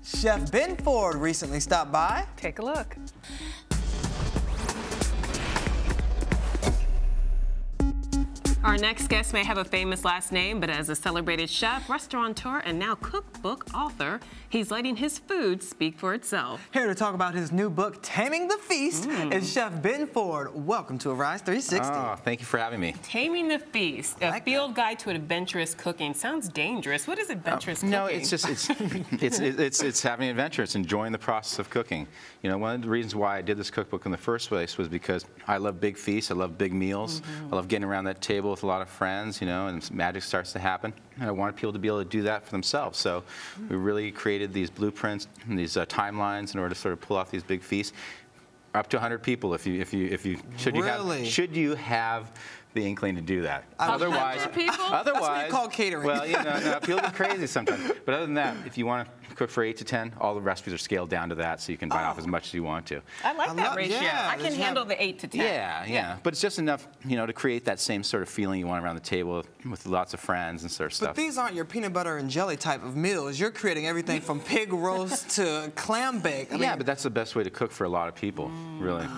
Chef Ben Ford recently stopped by. Take a look. Our next guest may have a famous last name, but as a celebrated chef, restaurateur, and now cookbook author, he's letting his food speak for itself. Here to talk about his new book, Taming the Feast, is Chef Ben Ford. Welcome to Arise 360. Oh, thank you for having me. Taming the Feast, a field guide to adventurous cooking. Sounds dangerous. What is adventurous cooking? No, it's just it's having an adventure. It's enjoying the process of cooking. You know, one of the reasons why I did this cookbook in the first place was because I love big feasts. I love big meals. I love getting around that table with a lot of friends, you know, and magic starts to happen. And I wanted people to be able to do that for themselves. So we really created these blueprints and these timelines in order to sort of pull off these big feasts. Up to 100 people if you should you have the inkling to do that. Otherwise, That's what you call catering. Well, you know, no, people get crazy sometimes. But other than that, if you want to cook for 8 to 10, all the recipes are scaled down to that, so you can bite off as much as you want to. I like that ratio. Yeah, I can handle the 8 to 10. Yeah. But it's just enough, you know, to create that same sort of feeling you want around the table with lots of friends and sort of stuff. But these aren't your peanut butter and jelly type of meals. You're creating everything from pig roast to clam bake. I mean, but that's the best way to cook for a lot of people, really.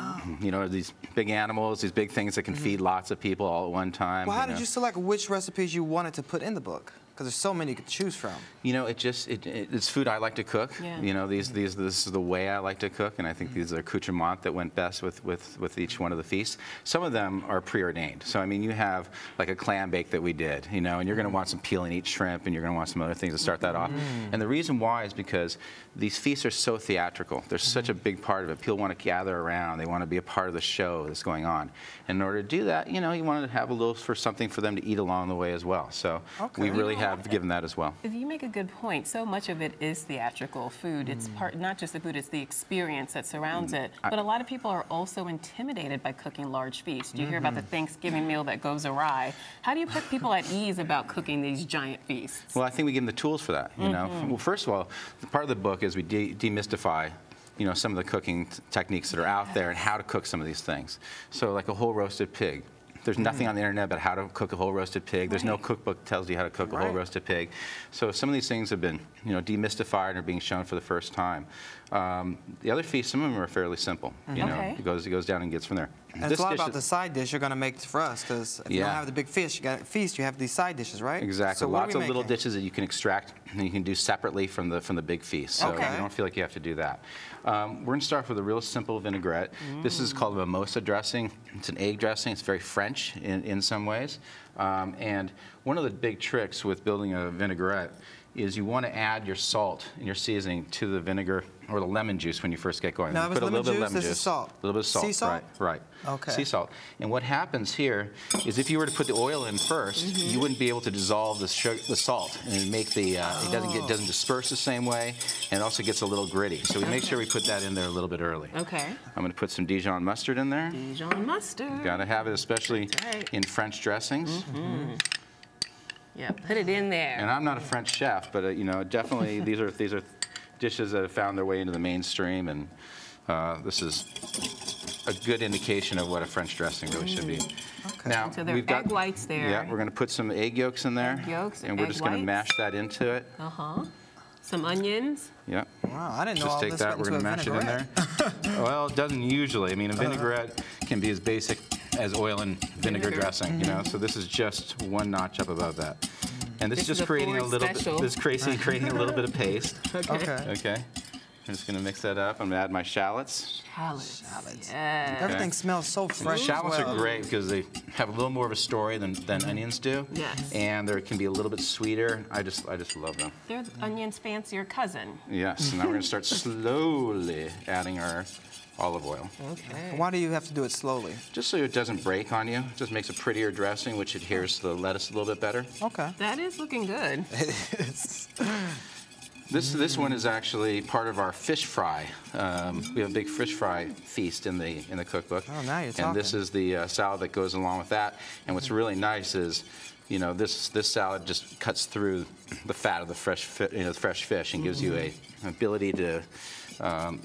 You know, these big animals, these big things that can feed lots of people all at one time. well, how did you select which recipes you wanted to put in the book? Because there's so many you could choose from. You know, it's food I like to cook. Yeah. You know, this is the way I like to cook, and I think these are accoutrements that went best with each one of the feasts. Some of them are preordained. So I mean, you have like a clam bake that we did, you know, and you're going to want some peel and eat shrimp, and you're going to want some other things to start that off. And the reason why is because these feasts are so theatrical. They're such a big part of it. People want to gather around. They want to be a part of the show that's going on. And in order to do that, you know, you want to have a little something for them to eat along the way as well. So we really have given that as well. You make a good point. So much of it is theatrical food. It's not just the food, it's the experience that surrounds it. But a lot of people are also intimidated by cooking large feasts. You hear about the Thanksgiving meal that goes awry. How do you put people at ease about cooking these giant feasts? Well, I think we give them the tools for that, you know. Well, first of all, part of the book is we demystify, you know, some of the cooking techniques that are out there and how to cook some of these things. So like a whole roasted pig. There's nothing on the internet about how to cook a whole roasted pig. There's no cookbook that tells you how to cook a whole roasted pig. So some of these things have been, you know, demystified and are being shown for the first time. The other feasts, some of them are fairly simple. You know, it goes down and gets from there. And it's a lot about the side dish you're going to make for us, because if you don't have the big fish, you have these side dishes, right? Exactly. So lots of little dishes that you can extract and you can do separately from the big feast. So you don't feel like you have to do that. We're going to start with a real simple vinaigrette. This is called a mimosa dressing. It's an egg dressing. It's very French in some ways. And one of the big tricks with building a vinaigrette is you want to add your salt and your seasoning to the vinegar or the lemon juice when you first get going. Now, put a little bit of lemon juice, this is salt. A little bit of salt. Sea salt? Right. Okay. Sea salt. And what happens here is if you were to put the oil in first, you wouldn't be able to dissolve the salt and make the it doesn't disperse the same way, and it also gets a little gritty. So we make sure we put that in there a little bit early. Okay. I'm going to put some Dijon mustard in there. Dijon mustard. Got to have it, especially in French dressings. Yeah, put it in there. And I'm not a French chef, but you know, definitely these are dishes that have found their way into the mainstream, and this is a good indication of what a French dressing really should be. Okay. Now So there we've are got egg whites there. Yeah, we're going to put some egg yolks in there. Egg yolks, and we're just going to mash that into it. Some onions. Yeah. Wow, I didn't know just all take this that. went We're into going to mash it in there. Well, it doesn't usually. I mean, a vinaigrette can be as basic as oil and vinegar dressing. You know, so this is just one notch up above that. And this is just creating a little bit. This is creating a little bit of paste. Okay. I'm just going to mix that up. I'm going to add my shallots. Shallots. Yeah. Everything smells so fresh. Shallots are great because they have a little more of a story than onions do. Yes. And they can be a little bit sweeter. I just love them. They're the onion's fancier cousin. Yes. And now we're going to start slowly adding our olive oil. Okay. Why do you have to do it slowly? Just so it doesn't break on you. It just makes a prettier dressing, which adheres to the lettuce a little bit better. Okay. That is looking good. It is. This one is actually part of our fish fry. We have a big fish fry feast in the cookbook. Oh, now you're talking. And this is the salad that goes along with that. And what's really nice is, you know, this salad just cuts through the fat of the fresh fish and gives you an ability to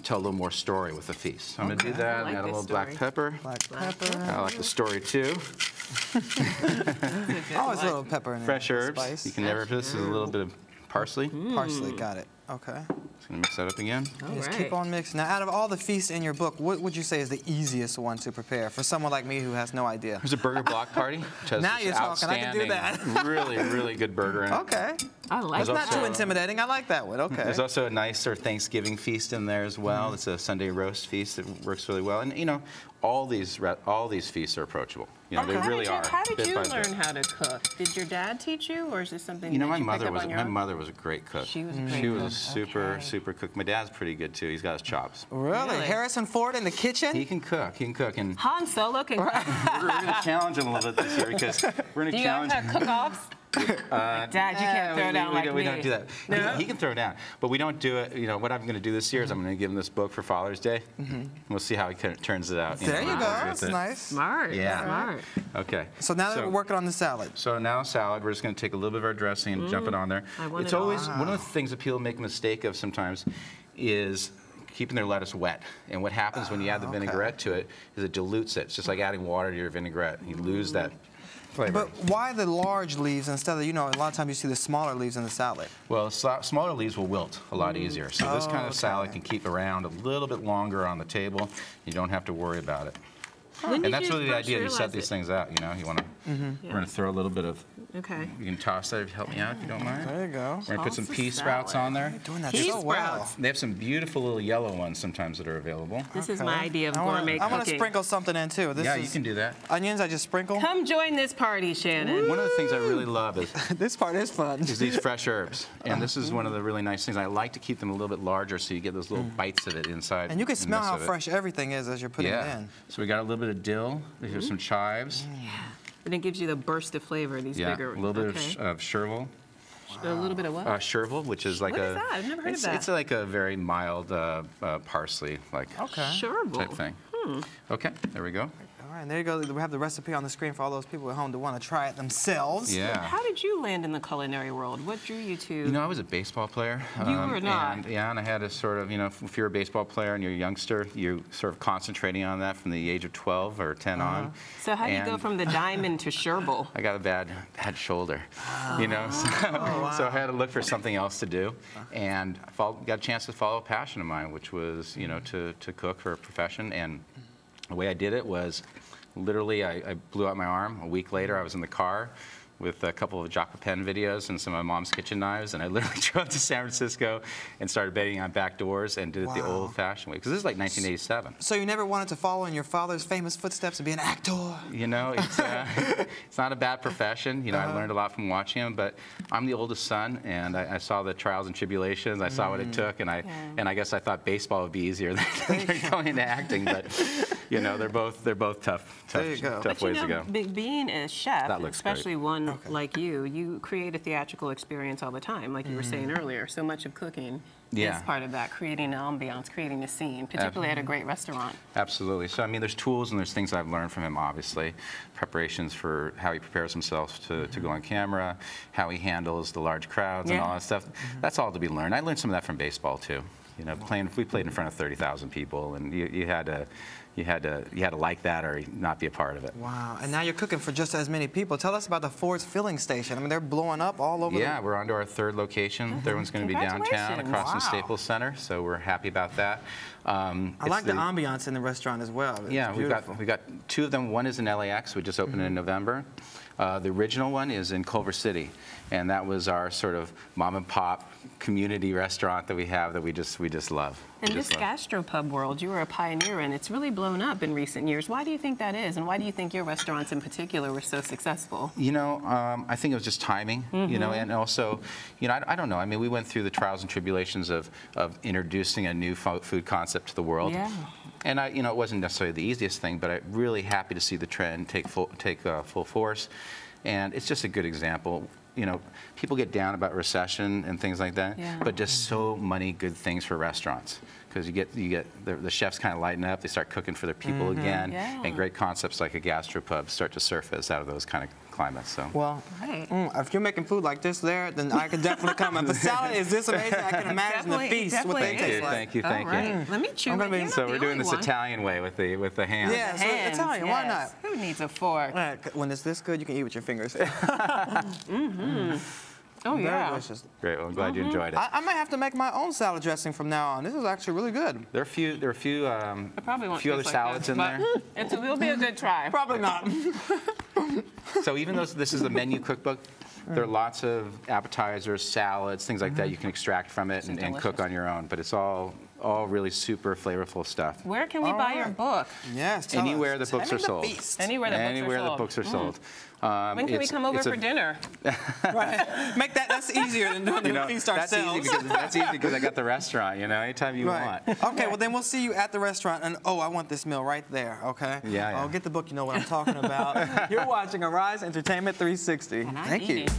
tell a little more story with the feast. So I'm going to do that and add a little black pepper. Black pepper. I like the story too. Always a little pepper in there. Fresh herbs. Spice. You can never. This is a little bit of parsley. Parsley, got it. Okay. Just gonna mix that up again. Just keep on mixing. Now, out of all the feasts in your book, what would you say is the easiest one to prepare for someone like me who has no idea? There's a burger block party, which has Now this you're talking. I can do outstanding, that. really, really good burger in it. Okay. I like It's not that. too intimidating. I like that one. Okay. There's also a nice sort of Thanksgiving feast in there as well. It's a Sunday roast feast that works really well. And you know, all these feasts are approachable. You know, they really are. How did bit you by learn bit. how to cook? Did your dad teach you, or is this something You know, that my you picked mother up was on your my own? mother was a great cook. She was a great She was a cook. super super cook. My dad's pretty good too. He's got his chops. Really? Really? Harrison Ford in the kitchen? He can cook. He can cook. And Han Solo can cook. we're going to challenge him a little bit this year because we're going Do to you guys challenge. have cook-offs? Dad, you can't throw down like we me. don't do that. No? He can throw down, but we don't do it. You know what I'm going to do this year is I'm going to give him this book for Father's Day. We'll see how he kind of turns it out. There you go. with That's it. nice. Smart. Yeah. Smart. Okay. So now that we're working on the salad. So now salad, we're just going to take a little bit of our dressing and jump it on there. I want It's it always all. one of the things that people make a mistake of sometimes is keeping their lettuce wet. And what happens when you add the vinaigrette to it is it dilutes it. It's just like adding water to your vinaigrette. You lose that flavor. But why the large leaves instead of, you know, a lot of times you see the smaller leaves in the salad? Well, smaller leaves will wilt a lot easier. So this kind of okay. salad can keep around a little bit longer on the table. You don't have to worry about it. When And did that's you really the first idea. You set realize these it? things out. You know, you want to. We're going to throw a little bit of. Okay. You can toss that if you help me out, if you don't mind. There you go. We're going to put some Toss the pea sprouts salad. on there. Doing that Pea so well. sprouts. They have some beautiful little yellow ones sometimes that are available. This is my idea of I wanna- gourmet I want to cooking. sprinkle something in too. This Yeah, is you can do that. onions. I just sprinkle. Come join this party, Shannon. One of the things I really love is This part is fun. these fresh herbs. And this is one of the really nice things. I like to keep them a little bit larger so you get those little bites of it inside. And you can in smell this how of it. fresh everything is as you're putting it Yeah. in. So we got a little bit of dill. Here's some chives. And it gives you the burst of flavor, these Yeah, bigger. a little bit okay. of chervil. A little bit of what? Chervil, which is like What a. is that? I've never heard of it's, that. It's like a very mild parsley like Okay. Chervil. type thing. Okay, there we go. All right, there you go. We have the recipe on the screen for all those people at home to want to try it themselves. Yeah. How did you land in the culinary world? What drew you to? You know, I was a baseball player. You were not. And, yeah, and I had to sort of, you know, if you're a baseball player and you're a youngster, you're sort of concentrating on that from the age of 12 or 10 on. So how do you go And from the diamond to Chervil? I got a bad shoulder, you know, so I had to look for something else to do, and got a chance to follow a passion of mine, which was, you know, to cook for a profession. And the way I did it was, literally, I blew out my arm. A week later, I was in the car with a couple of Jacques Pepin videos and some of my mom's kitchen knives, and I literally drove to San Francisco and started banging on back doors and did it the Wow. old-fashioned way, because this is like 1987. So you never wanted to follow in your father's famous footsteps and be an actor? You know, it's not a bad profession. You know, I learned a lot from watching him, but I'm the oldest son, and I saw the trials and tribulations. I saw what it took, and I guess I thought baseball would be easier than going into acting. But you know, they're both tough There you go. tough But you ways to know, go. being a chef, That looks great. especially one like you create a theatrical experience all the time, like you were saying earlier. So much of cooking Yeah. is part of that, creating an ambiance, creating a scene, particularly at a great restaurant. Absolutely. So I mean, there's tools and there's things I've learned from him. Obviously, preparations for how he prepares himself to go on camera, how he handles the large crowds and Yeah. all that stuff. That's all to be learned. I learned some of that from baseball too. You know, we played in front of 30,000 people, and you had to like that or not be a part of it. Wow, and now you're cooking for just as many people. Tell us about the Ford's filling station. I mean, they're blowing up all over Yeah, we're on to our third location. Third one's going to be downtown Congratulations. across from Wow. Staples Center, so we're happy about that. I like the ambiance in the restaurant as well. It's Yeah, beautiful. we've got two of them. One is in LAX. We just opened it in November. The original one is in Culver City, and that was our sort of mom and pop community restaurant that we have that we just love. And We this just love. gastropub world you were a pioneer in, it's really blown up in recent years. Why do you think that is? And why do you think your restaurants in particular were so successful? You know, I think it was just timing, you know, and also, you know, I don't know. I mean, we went through the trials and tribulations of introducing a new food concept to the world. Yeah. And you know, it wasn't necessarily the easiest thing, but I'm really happy to see the trend take full force. And it's just a good example. You know, people get down about recession and things like that, Yeah. but just so many good things for restaurants. Because you get the chefs kind of lighten up, they start cooking for their people again, Yeah. and great concepts like a gastropub start to surface out of those kind of climates. So. Well, Right. if you're making food like this there, then I can definitely come. If the salad is this amazing, I can imagine the Definitely- feast, what they definitely taste is. like. Thank you, All thank you. right. Let me chew I'm it. gonna be- You're not So the we're doing only this one. Italian way with the hands. Yeah, so Hands, Italian, why yes. Who needs a fork? not? When it's this good, you can eat with your fingers. Oh, Very yeah. delicious. Great. Well, I'm glad you enjoyed it. I might have to make my own salad dressing from now on. This is actually really good. There are a few I probably won't few other taste like salads this, in but there. It will be a good try. Probably not. So even though this is a menu cookbook, there are lots of appetizers, salads, things like that you can extract from it and cook delicious. on your own. But it's all really super flavorful stuff. Where can we buy your book? Yes, tell Anywhere us. the books are Taming the sold. Beast. Anywhere the Anywhere the books books are sold. When can we come over for dinner? Right. Make that's easier than doing the feast that's ourselves. easy because I got the restaurant. Anytime you Right. want. Okay, well then we'll see you at the restaurant, and I want this meal right there. Okay. Yeah. I'll get the book. You know what I'm talking about. You're watching Arise Entertainment 360. And I'm Thank you. eating.